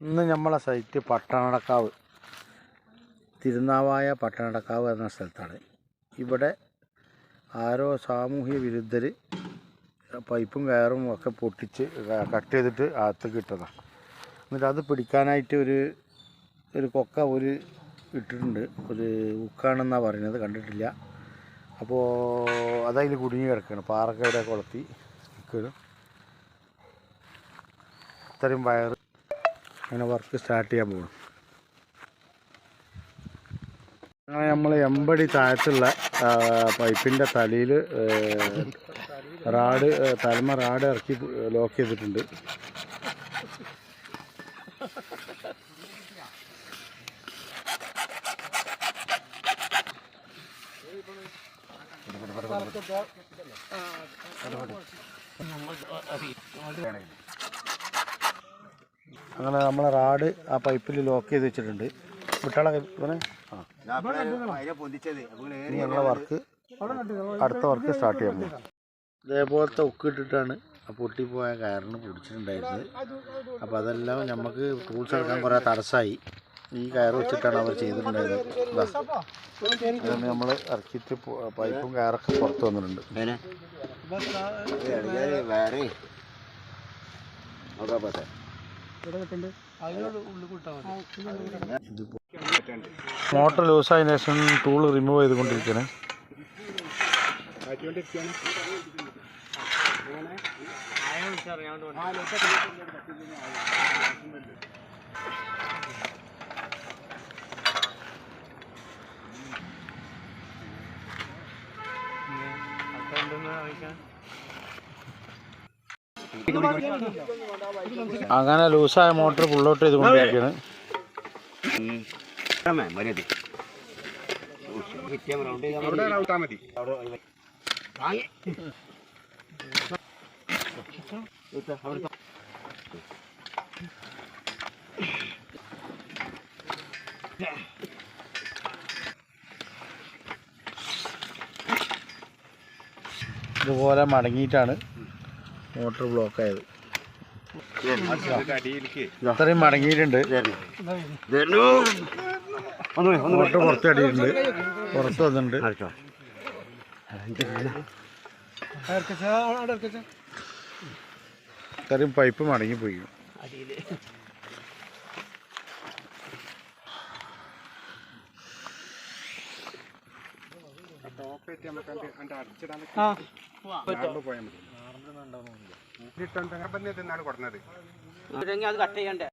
ഇന്ന് നമ്മളെ സൈറ്റ് പട്ടണക്കാവ്, തിരുനാവായ പട്ടണക്കാവ് എന്ന സ്ഥലത്താണ്. ഇവിടെ ആരോ സാമൂഹ്യ വിരുദ്ധർ പൈപ്പും കയറും ഒക്കെ പൊട്ടിച്ച് കട്ട് ചെയ്തിട്ട് അകത്തേക്ക് ഇട്ടതാണ്. എന്നിട്ട് അത് പിടിക്കാനായിട്ട് ഒരു കൊക്ക ഇട്ടിട്ടുണ്ട്. ഒരു ഉക്കാണെന്നാണ് പറയുന്നത്, കണ്ടിട്ടില്ല. അപ്പോൾ അതതിൽ കുടുങ്ങി കിടക്കുകയാണ്. പാറക്കയുടെ കൊളത്തി നിൽക്കുകയാണ്. ഇത്രയും വയർ അങ്ങനെ വർക്ക് സ്റ്റാർട്ട് ചെയ്യാൻ പോകണം. അങ്ങനെ നമ്മൾ 80 താഴത്തുള്ള പൈപ്പിൻ്റെ തലയിൽ തലമ റാഡ് ഇറക്കി ലോക്ക് ചെയ്തിട്ടുണ്ട്. അങ്ങനെ നമ്മളെ റാഡ് ആ പൈപ്പിൽ ലോക്ക് ചെയ്ത് വെച്ചിട്ടുണ്ട്. വിട്ടാളെ ഇനി ഞങ്ങളെ അടുത്ത വർക്ക് സ്റ്റാർട്ട് ചെയ്യാൻ പോകും. ഇതേപോലത്തെ ഉക്കിട്ടിട്ടാണ് പൊട്ടിപ്പോയ കയറിന് പിടിച്ചിട്ടുണ്ടായിരുന്നത്. അപ്പോൾ അതെല്ലാം നമുക്ക് ടൂൾസ് എടുക്കാൻ കുറേ തടസ്സമായി. ഈ കയർ വെച്ചിട്ടാണ് അവർ ചെയ്തിട്ടുണ്ടായിരുന്നത്. അതുകൊണ്ട് നമ്മൾ ഇറക്കിയിട്ട് പൈപ്പും കയറൊക്കെ പുറത്ത് വന്നിട്ടുണ്ട്. മോട്ടർ ലൂസായതിനു ശേഷം ടൂൾ റിമൂവ് ചെയ്തുകൊണ്ടിരിക്കുകയാണ്. അങ്ങനെ ലൂസായ മോട്ടർ പുള്ളൗട്ട് ചെയ്തുകൊണ്ടിരിക്കുകയാണ്. ഇതുപോലെ മടങ്ങിയിട്ടാണ് മോട്ടർ ബ്ലോക്ക് ആയത്. അത്രയും മടങ്ങിയിട്ടുണ്ട്. മോട്ടർ പുറത്ത് അടിയിട്ടുണ്ട്, പുറത്ത് വന്നിട്ടുണ്ട്. അത്രയും പൈപ്പ് മടങ്ങിപ്പോയി. അത് കട്ട് ചെയ്യണ്ടേ.